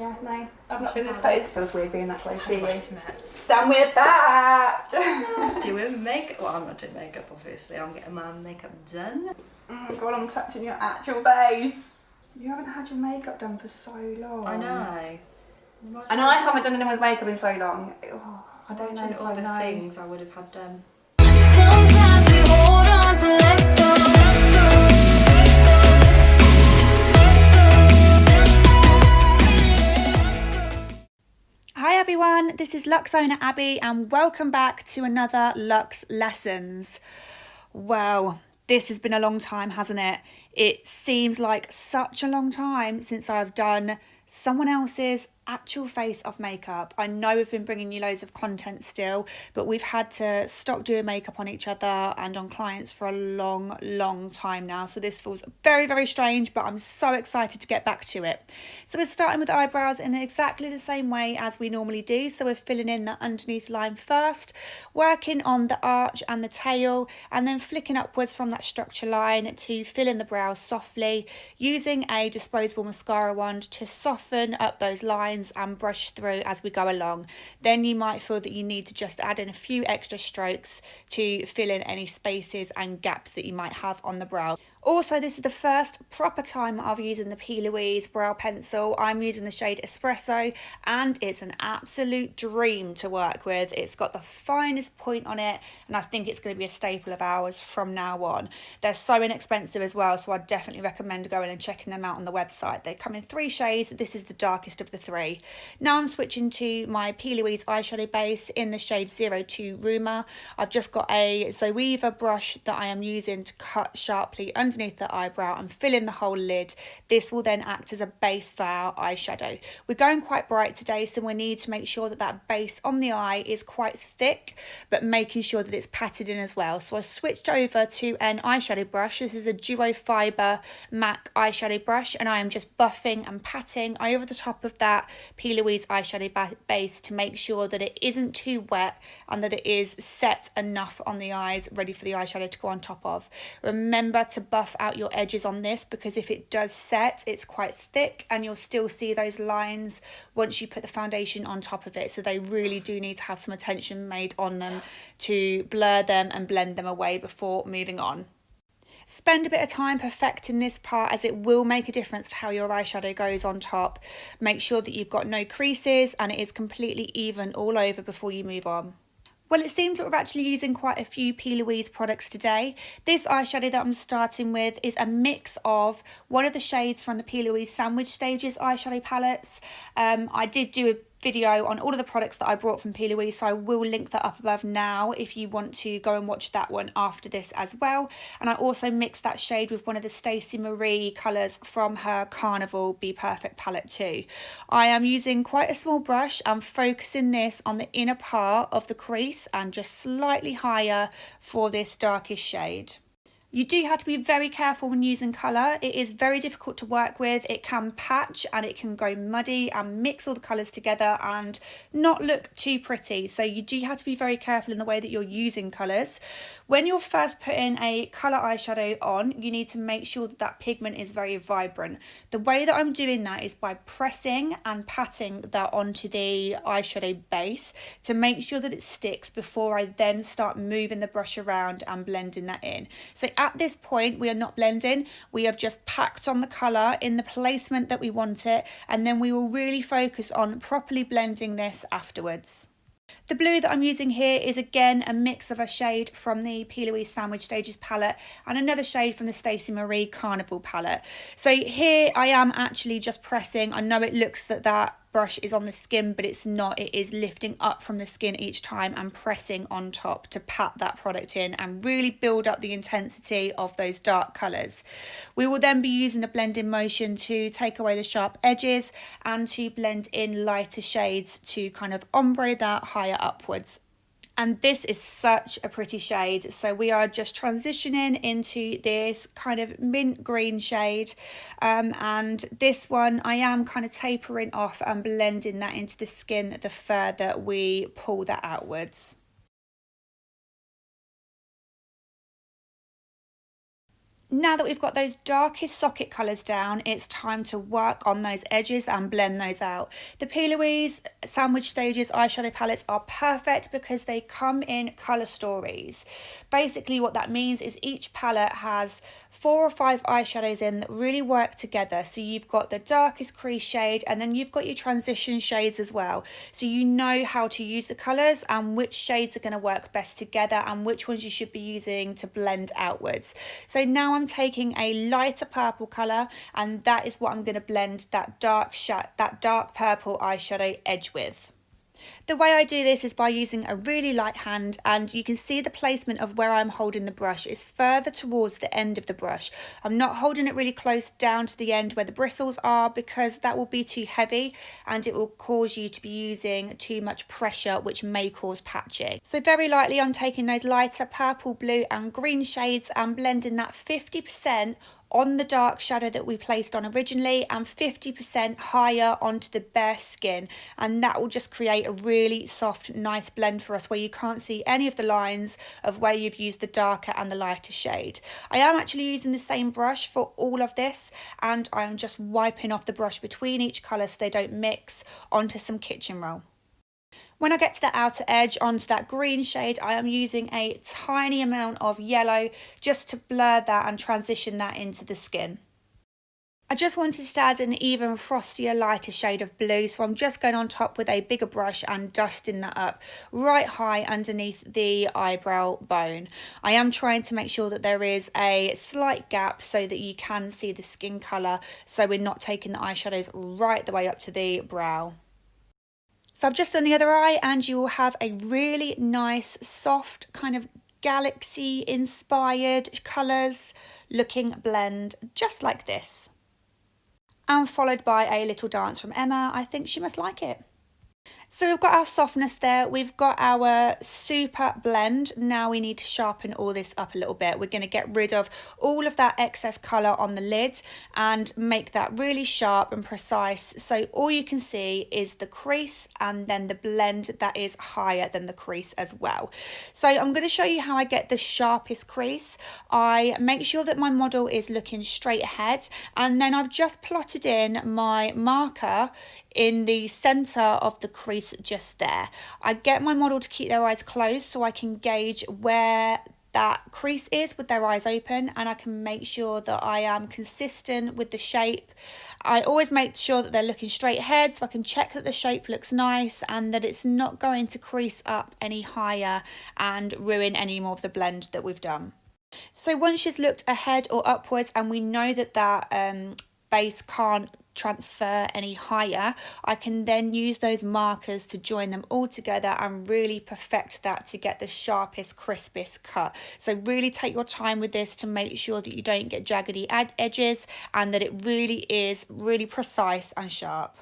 Yeah, no. I've not been this close. It feels weird being that close to you. Done with that! Doing makeup. Well, I'm not doing makeup, obviously. I'm getting my makeup done. God, I'm touching your actual face. You haven't had your makeup done for so long. I know. And I haven't done anyone's makeup in so long. Oh, I don't know if all I the know. things I would have had done. Sometimes we hold on to let go. Hi everyone, this is Luxe owner Abbie and welcome back to another Luxe Lessons. Well, this has been a long time, hasn't it? It seems like such a long time since I've done someone else's actual face of makeup. I know we've been bringing you loads of content still, but we've had to stop doing makeup on each other and on clients for a long time now. So this feels very strange, but I'm so excited to get back to it. So we're starting with the eyebrows in exactly the same way as we normally do. So we're filling in the underneath line first, working on the arch and the tail, and then flicking upwards from that structure line to fill in the brows softly, using a disposable mascara wand to soften up those lines and brush through as we go along. Then you might feel that you need to just add in a few extra strokes to fill in any spaces and gaps that you might have on the brow. Also, this is the first proper time of using the P. Louise brow pencil. I'm using the shade Espresso and it's an absolute dream to work with. It's got the finest point on it and I think it's going to be a staple of ours from now on. They're so inexpensive as well, so I definitely recommend going and checking them out on the website. They come in 3 shades. This is the darkest of the 3. Now I'm switching to my P. Louise eyeshadow base in the shade 02 Rumour. I've just got a Zoeva brush that I am using to cut sharply underneath the eyebrow and fill in the whole lid. This will then act as a base for our eyeshadow. We're going quite bright today, so we need to make sure that that base on the eye is quite thick, but making sure that it's patted in as well. So I switched over to an eyeshadow brush. This is a Duo Fibre MAC eyeshadow brush, and I am just buffing and patting over the top of that P. Louise eyeshadow base to make sure that it isn't too wet and that it is set enough on the eyes, ready for the eyeshadow to go on top of. Remember to buff out your edges on this, because if it does set, it's quite thick and you'll still see those lines once you put the foundation on top of it. So they really do need to have some attention made on them to blur them and blend them away before moving on. Spend a bit of time perfecting this part, as it will make a difference to how your eyeshadow goes on top. Make sure that you've got no creases and it is completely even all over before you move on. Well, it seems that we're actually using quite a few P. Louise products today. This eyeshadow that I'm starting with is a mix of one of the shades from the P. Louise Sandwich Stages eyeshadow palettes. I did do a video on all of the products that I brought from P. Louise, so I will link that up above now if you want to go and watch that one after this as well. And I also mixed that shade with one of the Stacey Marie colours from her Carnival Be Perfect palette too. I am using quite a small brush. I'm focusing this on the inner part of the crease and just slightly higher for this darkest shade. You do have to be very careful when using colour. It is very difficult to work with. It can patch and it can go muddy and mix all the colours together and not look too pretty. So you do have to be very careful in the way that you're using colours. When you're first putting a colour eyeshadow on, you need to make sure that that pigment is very vibrant. The way that I'm doing that is by pressing and patting that onto the eyeshadow base to make sure that it sticks before I then start moving the brush around and blending that in. So at this point, we are not blending. We have just packed on the colour in the placement that we want it, and then we will really focus on properly blending this afterwards. The blue that I'm using here is again a mix of a shade from the P. Louise Sandwich Stages palette and another shade from the Stacey Marie Carnival palette. So here I am actually just pressing. I know it looks that brush is on the skin, but it's not. It is lifting up from the skin each time and pressing on top to pat that product in and really build up the intensity of those dark colours. We will then be using a blending motion to take away the sharp edges and to blend in lighter shades to kind of ombre that higher upwards. And this is such a pretty shade. So we are just transitioning into this kind of mint green shade. And this one, I am kind of tapering off and blending that into the skin the further we pull that outwards. Now that we've got those darkest socket colours down, it's time to work on those edges and blend those out. The P. Louise Sandwich Stages eyeshadow palettes are perfect because they come in colour stories. Basically what that means is each palette has 4 or 5 eyeshadows in that really work together. So you've got the darkest crease shade and then you've got your transition shades as well. So you know how to use the colours and which shades are going to work best together and which ones you should be using to blend outwards. So now I'm taking a lighter purple colour and that is what I'm going to blend that dark purple eyeshadow edge with. The way I do this is by using a really light hand, and you can see the placement of where I'm holding the brush is further towards the end of the brush. I'm not holding it really close down to the end where the bristles are because that will be too heavy and it will cause you to be using too much pressure, which may cause patching. So very lightly I'm taking those lighter purple, blue and green shades and blending that 50% on the dark shadow that we placed on originally and 50% higher onto the bare skin, and that will just create a really soft, nice blend for us where you can't see any of the lines of where you've used the darker and the lighter shade. I am actually using the same brush for all of this and I'm just wiping off the brush between each colour so they don't mix onto some kitchen roll. When I get to the outer edge onto that green shade, I am using a tiny amount of yellow just to blur that and transition that into the skin. I just wanted to add an even frostier, lighter shade of blue, so I'm just going on top with a bigger brush and dusting that up right high underneath the eyebrow bone. I am trying to make sure that there is a slight gap so that you can see the skin colour, so we're not taking the eyeshadows right the way up to the brow. So I've just done the other eye and you will have a really nice, soft, kind of galaxy inspired colours looking blend just like this. And followed by a little dance from Emma. I think she must like it. So we've got our softness there, we've got our super blend. Now we need to sharpen all this up a little bit. We're going to get rid of all of that excess colour on the lid and make that really sharp and precise. So all you can see is the crease and then the blend that is higher than the crease as well. So I'm going to show you how I get the sharpest crease. I make sure that my model is looking straight ahead and then I've just plotted in my marker in the centre of the crease just there. I get my model to keep their eyes closed so I can gauge where that crease is with their eyes open and I can make sure that I am consistent with the shape. I always make sure that they're looking straight ahead so I can check that the shape looks nice and that it's not going to crease up any higher and ruin any more of the blend that we've done. So once she's looked ahead or upwards and we know that that base can't transfer any higher, I can then use those markers to join them all together and really perfect that to get the sharpest, crispest cut. So really take your time with this to make sure that you don't get jaggedy edges and that it really is really precise and sharp.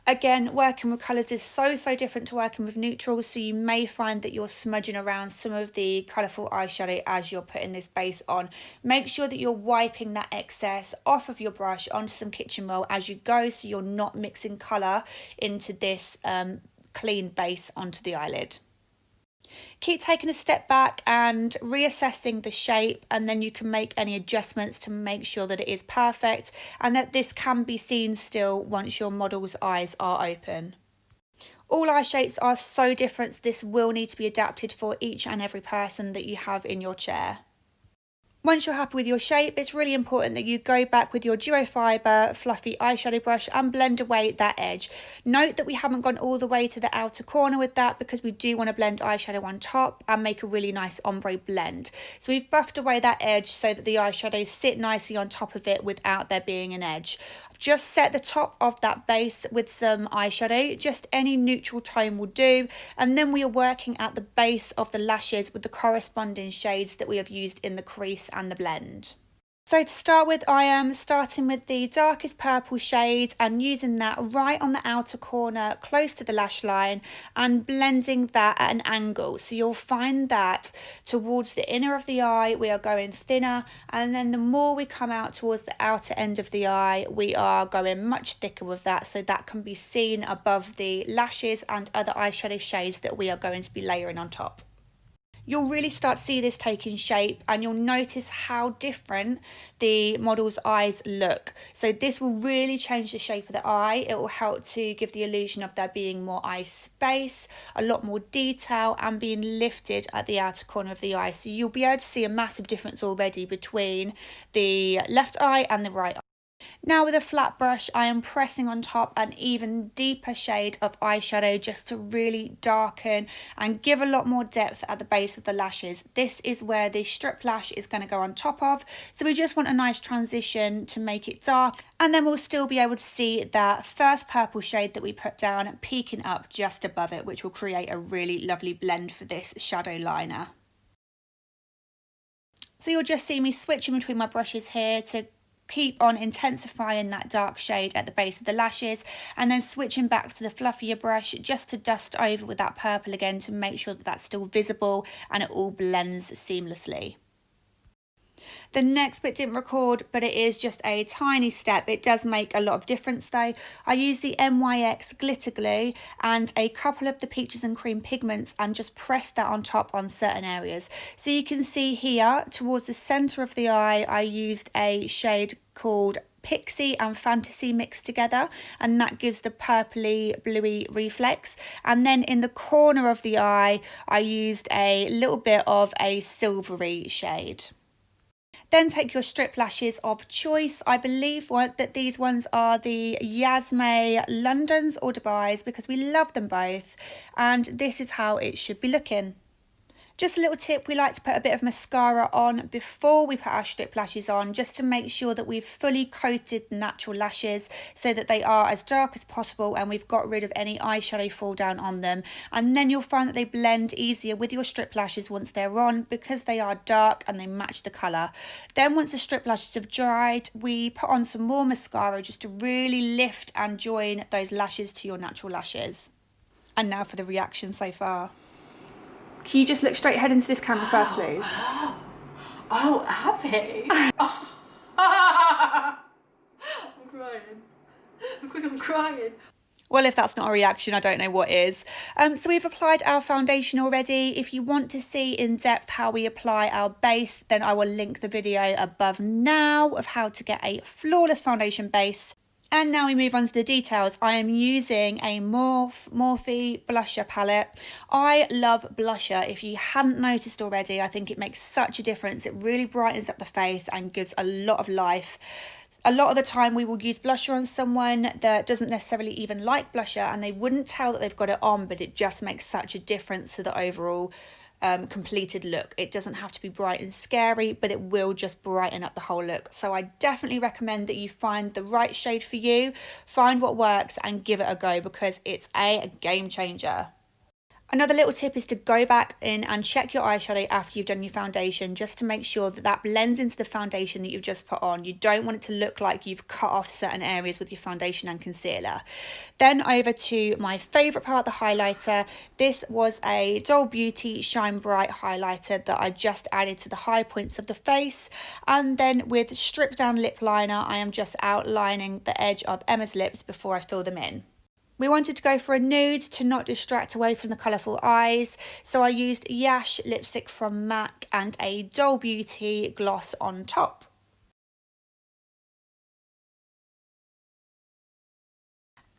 Again, working with colours is so different to working with neutrals, so you may find that you're smudging around some of the colourful eyeshadow as you're putting this base on. Make sure that you're wiping that excess off of your brush onto some kitchen roll as you go so you're not mixing colour into this clean base onto the eyelid. Keep taking a step back and reassessing the shape, and then you can make any adjustments to make sure that it is perfect and that this can be seen still once your model's eyes are open. All eye shapes are so different, so this will need to be adapted for each and every person that you have in your chair. Once you're happy with your shape, it's really important that you go back with your duo fibre fluffy eyeshadow brush and blend away that edge. Note that we haven't gone all the way to the outer corner with that because we do want to blend eyeshadow on top and make a really nice ombre blend. So we've buffed away that edge so that the eyeshadows sit nicely on top of it without there being an edge. I've just set the top of that base with some eyeshadow, just any neutral tone will do, and then we are working at the base of the lashes with the corresponding shades that we have used in the crease and the blend. So to start with, I am starting with the darkest purple shade and using that right on the outer corner close to the lash line and blending that at an angle. So you'll find that towards the inner of the eye we are going thinner, and then the more we come out towards the outer end of the eye we are going much thicker with that, so that can be seen above the lashes and other eyeshadow shades that we are going to be layering on top. you'll really start to see this taking shape, and you'll notice how different the model's eyes look. So this will really change the shape of the eye. It will help to give the illusion of there being more eye space, a lot more detail, and being lifted at the outer corner of the eye. So you'll be able to see a massive difference already between the left eye and the right eye. Now with a flat brush, I am pressing on top an even deeper shade of eyeshadow just to really darken and give a lot more depth at the base of the lashes. This is where the strip lash is going to go on top of, so we just want a nice transition to make it dark, and then we'll still be able to see that first purple shade that we put down peeking up just above it, which will create a really lovely blend for this shadow liner. So you'll just see me switching between my brushes here to keep on intensifying that dark shade at the base of the lashes, and then switching back to the fluffier brush just to dust over with that purple again to make sure that that's still visible and it all blends seamlessly. The next bit didn't record, but it is just a tiny step. It does make a lot of difference though. I use the MUA glitter glue and a couple of the peaches and cream pigments and just press that on top on certain areas. So you can see here towards the centre of the eye, I used a shade called Pixie and Fantasy mixed together, and that gives the purpley bluey reflex. And then in the corner of the eye, I used a little bit of a silvery shade. Then take your strip lashes of choice. I believe that these ones are the Yasme Londons or Dubai's because we love them both, and this is how it should be looking. Just a little tip, we like to put a bit of mascara on before we put our strip lashes on, just to make sure that we've fully coated natural lashes so that they are as dark as possible and we've got rid of any eyeshadow fall down on them. And then you'll find that they blend easier with your strip lashes once they're on because they are dark and they match the colour. Then once the strip lashes have dried, we put on some more mascara just to really lift and join those lashes to your natural lashes. And now for the reaction so far. Can you just look straight ahead into this camera first, please? Oh, Abbie. I'm crying. I'm crying. Well, if that's not a reaction, I don't know what is. So we've applied our foundation already. If you want to see in depth how we apply our base, then I will link the video above now of how to get a flawless foundation base. And now we move on to the details. I am using a Morphe blusher palette. I love blusher. If you hadn't noticed already, I think it makes such a difference. It really brightens up the face and gives a lot of life. A lot of the time we will use blusher on someone that doesn't necessarily even like blusher and they wouldn't tell that they've got it on, but it just makes such a difference to the overall completed look. It doesn't have to be bright and scary, but it will just brighten up the whole look. So I definitely recommend that you find the right shade for you, find what works and give it a go because it's a game changer. Another little tip is to go back in and check your eyeshadow after you've done your foundation just to make sure that that blends into the foundation that you've just put on. You don't want it to look like you've cut off certain areas with your foundation and concealer. Then over to my favourite part, the highlighter. This was a Doll Beauty Shine Bright highlighter that I just added to the high points of the face. And then with stripped down lip liner, I am just outlining the edge of Emma's lips before I fill them in. We wanted to go for a nude to not distract away from the colourful eyes, so I used Yash lipstick from MAC and a Doll Beauty gloss on top.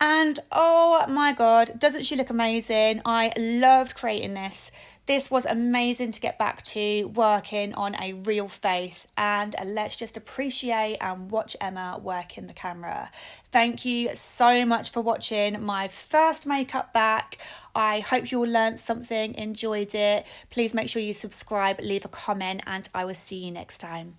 And oh my god, doesn't she look amazing? I loved creating this. This was amazing to get back to working on a real face, and let's just appreciate and watch Emma work in the camera. Thank you so much for watching my first makeup back. I hope you all learned something, enjoyed it. Please make sure you subscribe, leave a comment, and I will see you next time.